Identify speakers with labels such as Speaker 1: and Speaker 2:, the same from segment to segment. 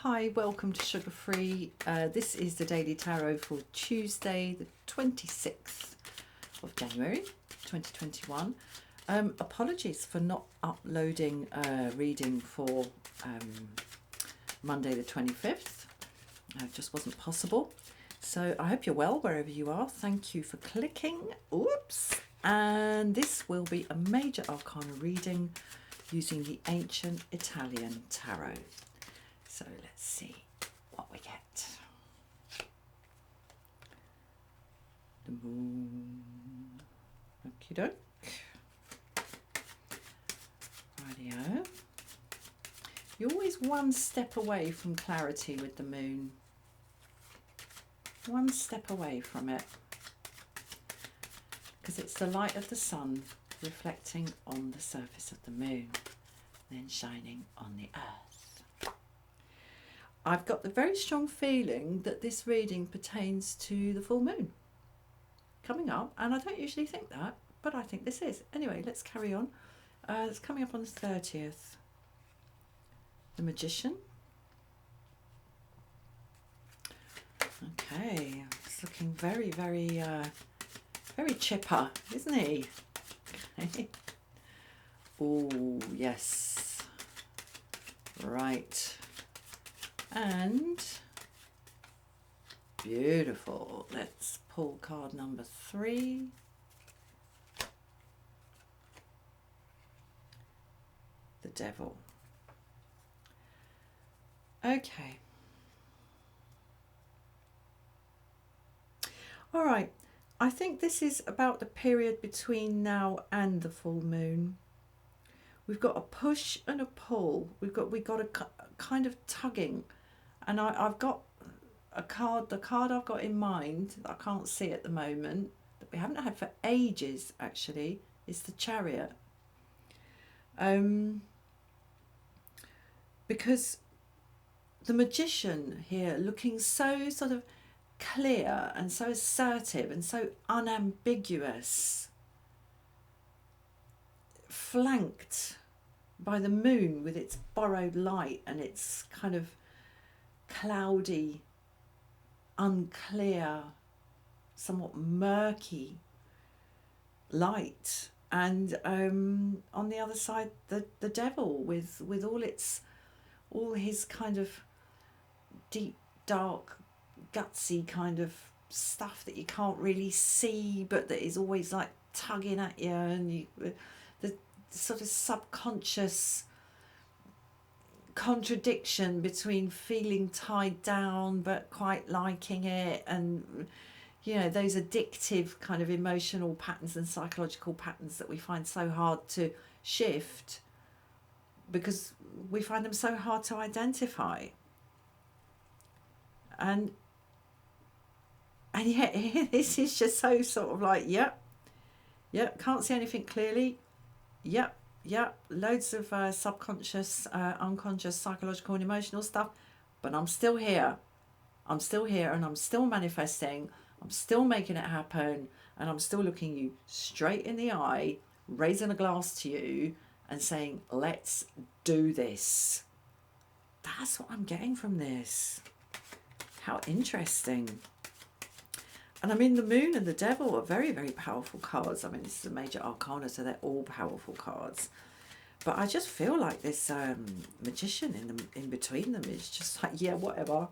Speaker 1: Hi, welcome to Sugar Free. This is the Daily Tarot for Tuesday, the 26th of January 2021. Apologies for not uploading a reading for Monday the 25th. It just wasn't possible. So I hope you're well wherever you are. Thank you for clicking. Oops. And this will be a major arcana reading using the ancient Italian tarot. So let's see what we get. The moon. Okie doke. Rightio. You're always one step away from clarity with the moon. One step away from it. Because it's the light of the sun reflecting on the surface of the moon, then shining on the earth. I've got the very strong feeling that this reading pertains to the full moon coming up, and I don't usually think that, but I think this is. Anyway, let's carry on. It's coming up on the 30th. The Magician. Okay, it's looking very, very, very chipper, isn't he? Okay. Oh, yes. Right. And beautiful. Let's pull card number 3. The Devil. Okay. All right. I think this is about the period between now and the full moon. We've got a push and a pull. We've got a kind of tugging. And I've got a card, the card I've got in mind, that I can't see at the moment, that we haven't had for ages actually, is the Chariot. Because the Magician here, looking so sort of clear and so assertive and so unambiguous, flanked by the moon with its borrowed light and its kind of cloudy, unclear, somewhat murky light, and on the other side the devil with all his kind of deep, dark, gutsy kind of stuff that you can't really see but that is always like tugging at you, and the sort of subconscious contradiction between feeling tied down but quite liking it, and those addictive kind of emotional patterns and psychological patterns that we find so hard to shift because we find them so hard to identify. And yet this is just so sort of like yep, can't see anything clearly, yep, loads of subconscious, unconscious, psychological and emotional stuff, but I'm still here, and I'm still manifesting, I'm still making it happen, and I'm still looking you straight in the eye, raising a glass to you and saying, let's do this. That's what I'm getting from this. How interesting. And I mean, the moon and the devil are very, very powerful cards. I mean, this is a major arcana, so they're all powerful cards. But I just feel like this magician in between them is just like, yeah, whatever.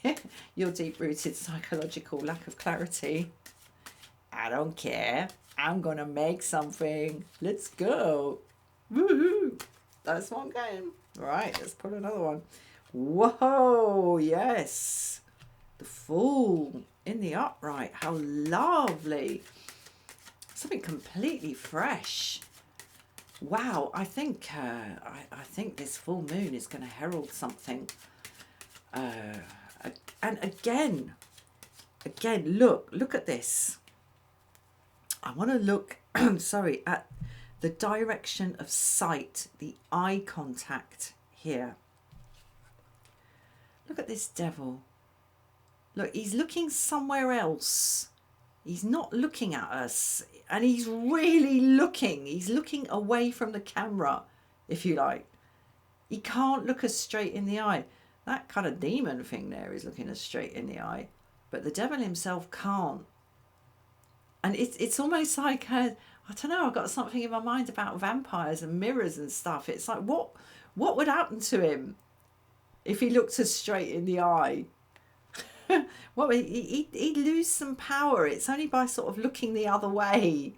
Speaker 1: Yeah, your deep-rooted psychological lack of clarity. I don't care. I'm going to make something. Let's go. Woohoo. That's one game. Right, let's put another one. Whoa, yes. The Fool in the upright. How lovely. Something completely fresh. Wow, I think this full moon is going to herald something. And again, look at this. I want to look, sorry, at the direction of sight, the eye contact here. Look at this devil. Look, he's looking somewhere else. He's not looking at us. And he's really looking. He's looking away from the camera, if you like. He can't look us straight in the eye. That kind of demon thing there is looking us straight in the eye, but the devil himself can't. And it's almost like I don't know. I've got something in my mind about vampires and mirrors and stuff. It's like what would happen to him if he looked us straight in the eye? Well, he'd lose some power. It's only by sort of looking the other way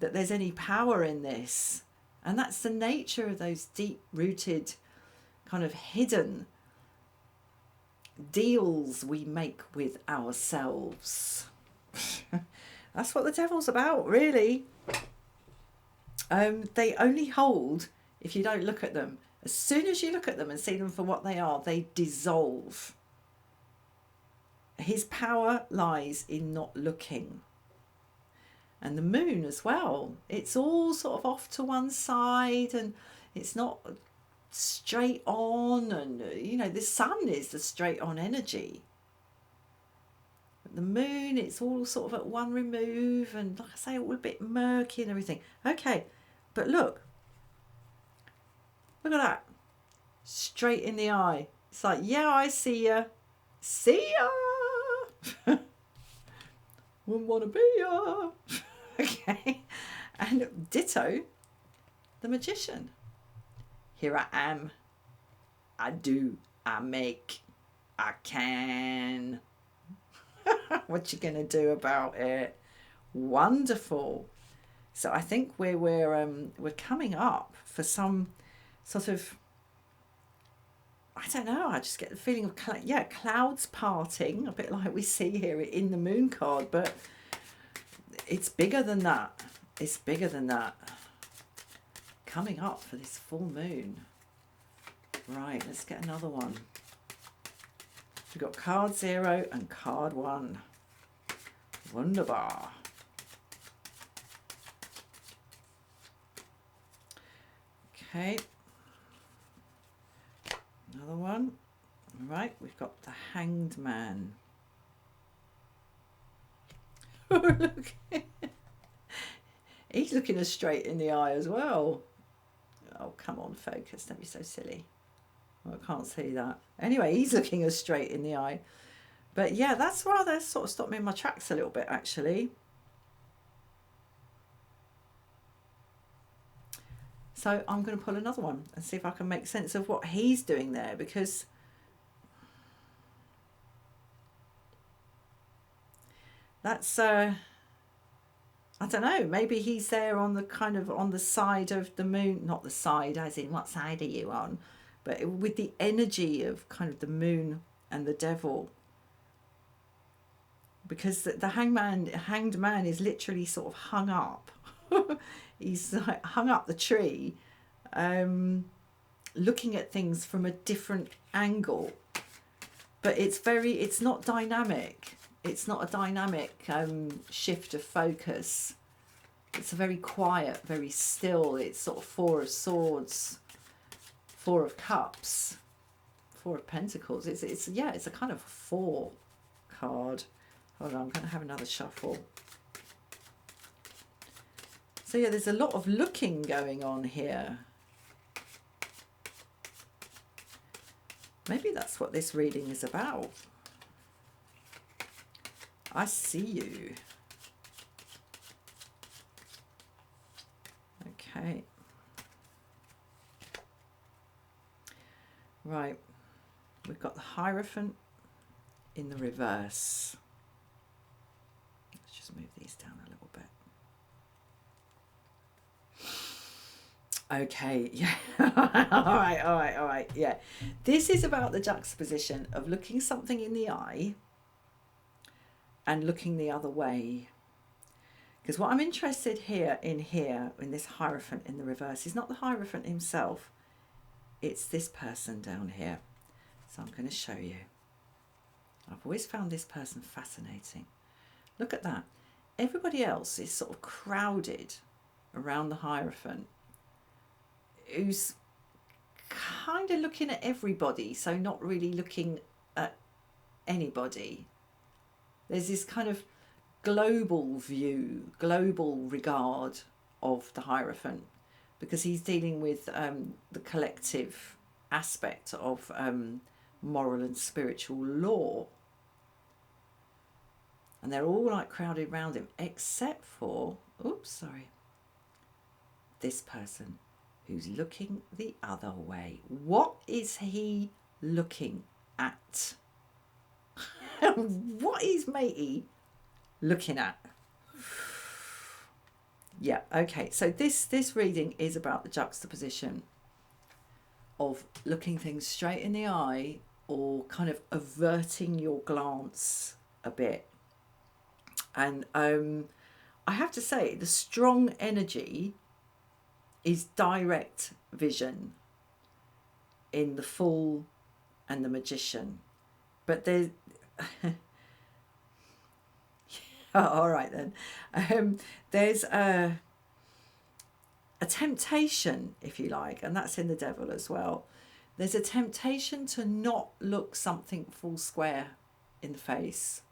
Speaker 1: that there's any power in this. And that's the nature of those deep-rooted, kind of hidden deals we make with ourselves. That's what the devil's about, really. They only hold if you don't look at them. As soon as you look at them and see them for what they are, they dissolve. His power lies in not looking. And the moon as well. It's all sort of off to one side and it's not straight on. And, you know, the sun is the straight on energy. But the moon, it's all sort of at one remove. And like I say, all a bit murky and everything. Okay, but look. Look at that. Straight in the eye. It's like, yeah, I see ya. See ya. Wouldn't want to be ya. Okay. And ditto, the magician. Here I am. I do. I make. I can. What you gonna do about it? Wonderful. So I think we're coming up for some sort of, I don't know, I just get the feeling of clouds parting, a bit like we see here in the moon card, but it's bigger than that. It's bigger than that. Coming up for this full moon. Right, let's get another one. We've got card 0 and card 1. Wunderbar. Okay. Another one. Right, we've got the Hanged Man. Look. He's looking us straight in the eye as well. Oh, come on, focus. Don't be so silly. Well, I can't see that. Anyway, he's looking us straight in the eye. But yeah, that's rather sort of stopped me in my tracks a little bit, actually. So I'm going to pull another one and see if I can make sense of what he's doing there, because that's, I don't know, maybe he's there on the kind of on the side of the moon, not the side as in what side are you on, but with the energy of kind of the moon and the devil. Because the hanged man is literally sort of hung up. He's like hung up the tree, looking at things from a different angle. But it's not dynamic. It's not a dynamic shift of focus. It's a very quiet, very still. It's sort of 4 of Swords, 4 of Cups, 4 of Pentacles. It's a kind of 4 card. Hold on, I'm going to have another shuffle. So yeah, there's a lot of looking going on here. Maybe that's what this reading is about. I see you. Okay. Right. We've got the Hierophant in the reverse. Let's just move these down a little bit. Okay, yeah. all right, yeah. This is about the juxtaposition of looking something in the eye and looking the other way. Because what I'm interested in this Hierophant in the reverse is not the Hierophant himself. It's this person down here. So I'm going to show you. I've always found this person fascinating. Look at that. Everybody else is sort of crowded around the Hierophant, who's kind of looking at everybody, so not really looking at anybody. There's this kind of global view, global regard of the Hierophant, because he's dealing with the collective aspect of moral and spiritual law. And they're all like crowded around him, except for, this person who's looking the other way. What is he looking at? What is matey looking at? Yeah, okay. So this reading is about the juxtaposition of looking things straight in the eye or kind of averting your glance a bit. And I have to say, the strong energy is direct vision in the Fool and the Magician. But there's... all right then. There's a temptation, if you like, and that's in the Devil as well. There's a temptation to not look something full square in the face,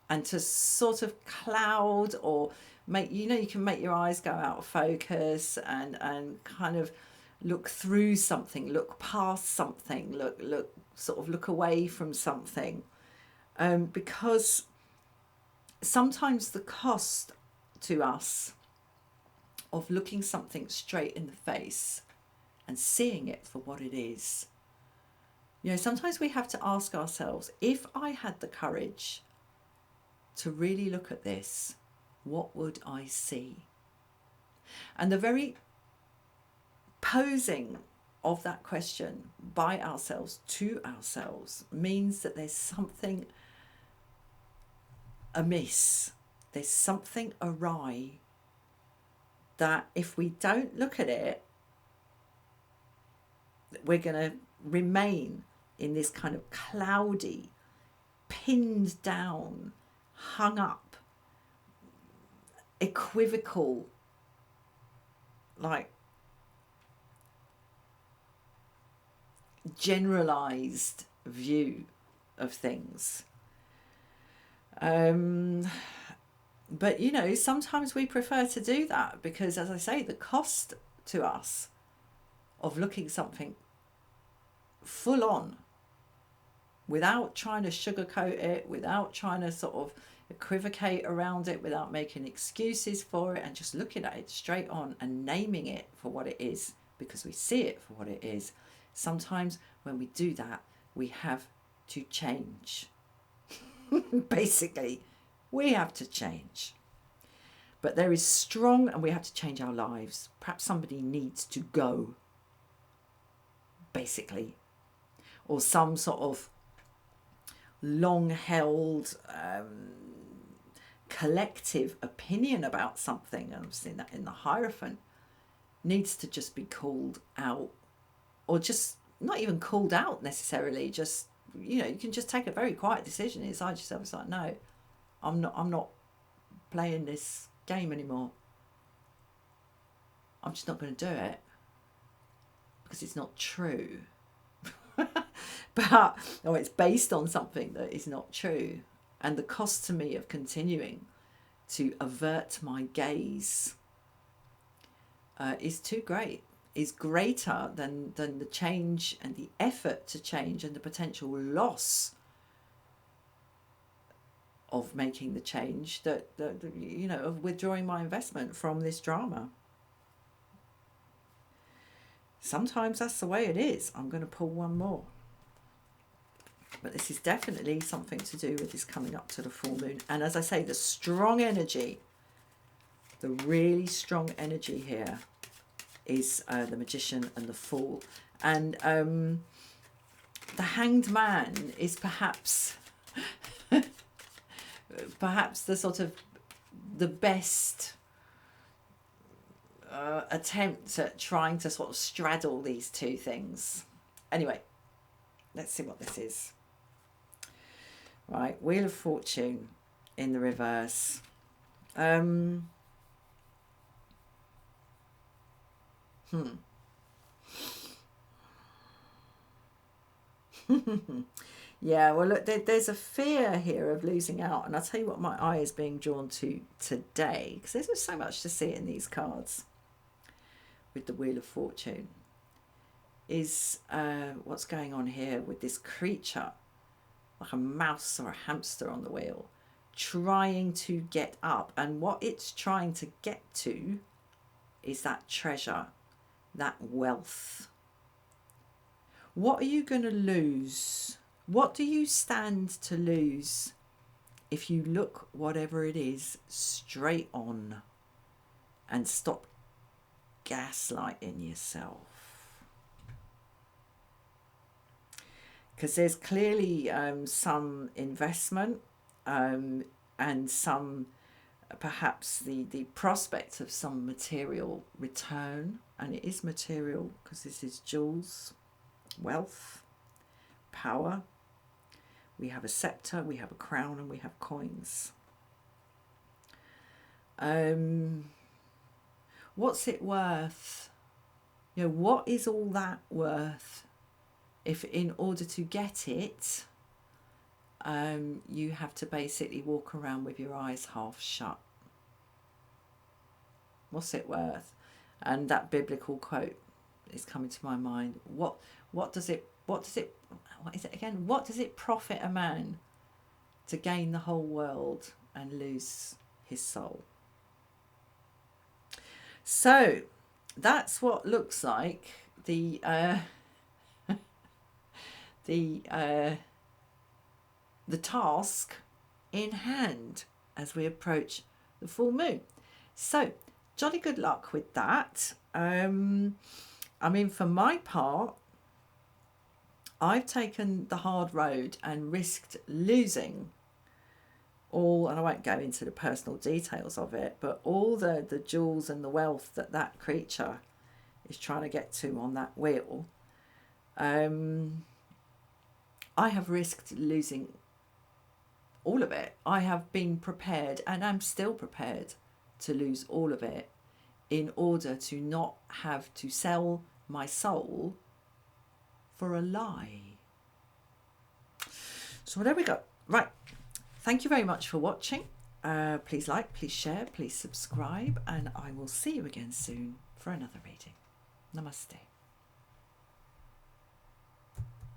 Speaker 1: and to sort of cloud or make, you can make your eyes go out of focus and kind of look through something, look past something, look away from something, because sometimes the cost to us of looking something straight in the face and seeing it for what it is. Sometimes we have to ask ourselves, if I had the courage to really look at this, what would I see? And the very posing of that question by ourselves to ourselves means that there's something amiss, there's something awry, that if we don't look at it, we're going to remain in this kind of cloudy, pinned down, hung up, equivocal, like generalized view of things. But sometimes we prefer to do that because, as I say, the cost to us of looking something full on without trying to sugarcoat it, without trying to sort of equivocate around it, without making excuses for it, and just looking at it straight on and naming it for what it is, because we see it for what it is. Sometimes when we do that, we have to change. Basically, we have to change. But there is strong, and we have to change our lives. Perhaps somebody needs to go, basically, or some sort of long-held collective opinion about something, and I've seen that in the Hierophant, needs to just be called out, or just not even called out necessarily, just, you can just take a very quiet decision inside yourself. It's like, no, I'm not playing this game anymore. I'm just not going to do it because it's not true. Or it's based on something that is not true. And the cost to me of continuing to avert my gaze is too great, is greater than the change and the effort to change and the potential loss of making the change, that of withdrawing my investment from this drama. Sometimes that's the way it is. I'm going to pull one more. But this is definitely something to do with this coming up to the full moon. And as I say, the strong energy, the really strong energy here is the Magician and the Fool. And the Hanged Man is perhaps the sort of the best attempt at trying to sort of straddle these two things. Anyway, let's see what this is. Right, Wheel of Fortune in the reverse. Yeah, well, look, there's a fear here of losing out. And I'll tell you what my eye is being drawn to today, because there's just so much to see in these cards. with the Wheel of Fortune is what's going on here with this creature, like a mouse or a hamster on the wheel, trying to get up. And what it's trying to get to is that treasure, that wealth. What are you going to lose? What do you stand to lose if you look whatever it is straight on and stop gaslighting yourself? Because there's clearly some investment and some, perhaps the prospect of some material return. And it is material because this is jewels, wealth, power. We have a scepter, we have a crown, and we have coins. What's it worth? You know, what is all that worth if in order to get it, you have to basically walk around with your eyes half shut? What's it worth? And that biblical quote is coming to my mind. What is it again? What does it profit a man to gain the whole world and lose his soul? So that's what looks like the task in hand as we approach the full moon. So jolly good luck with that. I mean, for my part, I've taken the hard road and risked losing all, and I won't go into the personal details of it, but all the jewels and the wealth that creature is trying to get to on that wheel. I have risked losing all of it. I have been prepared, and I'm still prepared to lose all of it in order to not have to sell my soul for a lie. So there we go. Right. Thank you very much for watching. Please like, please share, please subscribe, and I will see you again soon for another reading. Namaste.